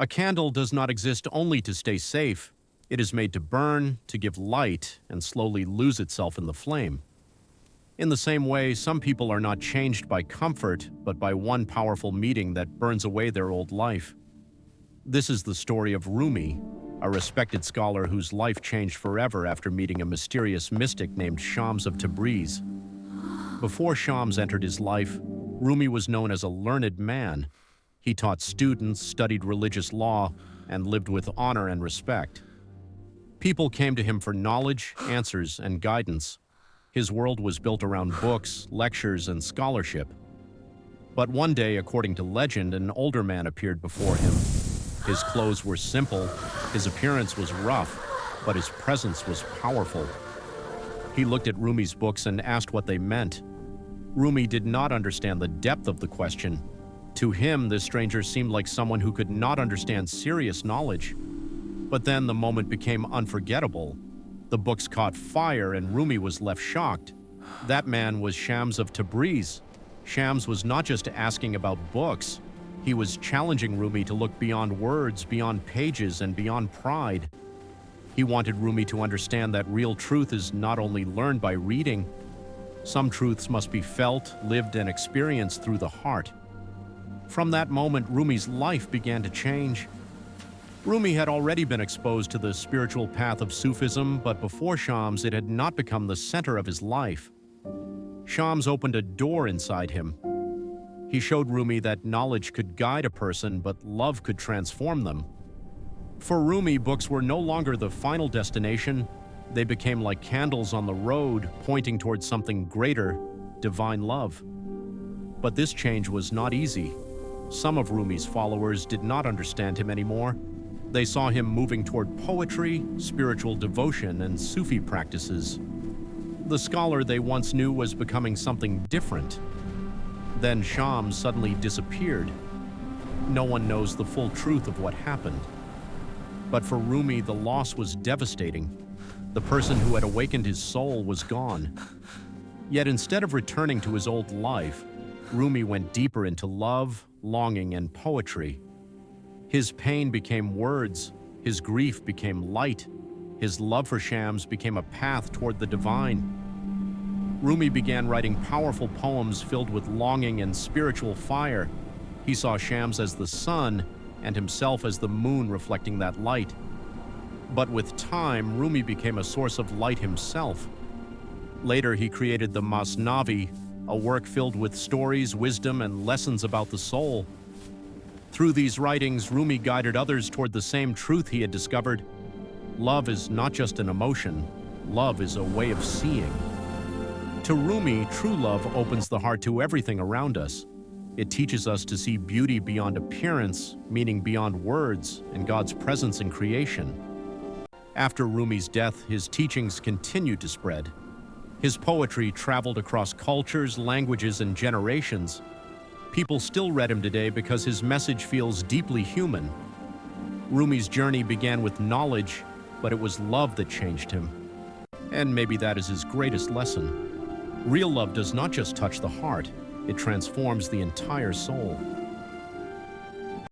A candle does not exist only to stay safe. It is made to burn, to give light, and slowly lose itself in the flame. In the same way, some people are not changed by comfort, but by one powerful meeting that burns away their old life. This is the story of Rumi, a respected scholar whose life changed forever after meeting a mysterious mystic named Shams of Tabriz. Before Shams entered his life, Rumi was known as a learned man. He taught students, studied religious law, and lived with honor and respect. People came to him for knowledge, answers, and guidance. His world was built around books, lectures, and scholarship. But one day, according to legend, an older man appeared before him. His clothes were simple, his appearance was rough, but his presence was powerful. He looked at Rumi's books and asked what they meant. Rumi did not understand the depth of the question. To him, this stranger seemed like someone who could not understand serious knowledge. But then the moment became unforgettable. The books caught fire and Rumi was left shocked. That man was Shams of Tabriz. Shams was not just asking about books. He was challenging Rumi to look beyond words, beyond pages, and beyond pride. He wanted Rumi to understand that real truth is not only learned by reading. Some truths must be felt, lived, and experienced through the heart. From that moment, Rumi's life began to change. Rumi had already been exposed to the spiritual path of Sufism, but before Shams, it had not become the center of his life. Shams opened a door inside him. He showed Rumi that knowledge could guide a person, but love could transform them. For Rumi, books were no longer the final destination. They became like candles on the road, pointing towards something greater, divine love. But this change was not easy. Some of Rumi's followers did not understand him anymore. They saw him moving toward poetry, spiritual devotion, and Sufi practices. The scholar they once knew was becoming something different. Then Shams suddenly disappeared. No one knows the full truth of what happened. But for Rumi, the loss was devastating. The person who had awakened his soul was gone. Yet instead of returning to his old life, Rumi went deeper into love, longing, and poetry. His pain became words, his grief became light, his love for Shams became a path toward the divine. Rumi began writing powerful poems filled with longing and spiritual fire. He saw Shams as the sun and himself as the moon reflecting that light. But with time, Rumi became a source of light himself. Later, he created the Masnavi, a work filled with stories, wisdom, and lessons about the soul. Through these writings, Rumi guided others toward the same truth he had discovered. Love is not just an emotion. Love is a way of seeing. To Rumi, true love opens the heart to everything around us. It teaches us to see beauty beyond appearance, meaning beyond words, and God's presence in creation. After Rumi's death, his teachings continued to spread. His poetry traveled across cultures, languages, and generations. People still read him today because his message feels deeply human. Rumi's journey began with knowledge, but it was love that changed him. And maybe that is his greatest lesson. Real love does not just touch the heart, it transforms the entire soul.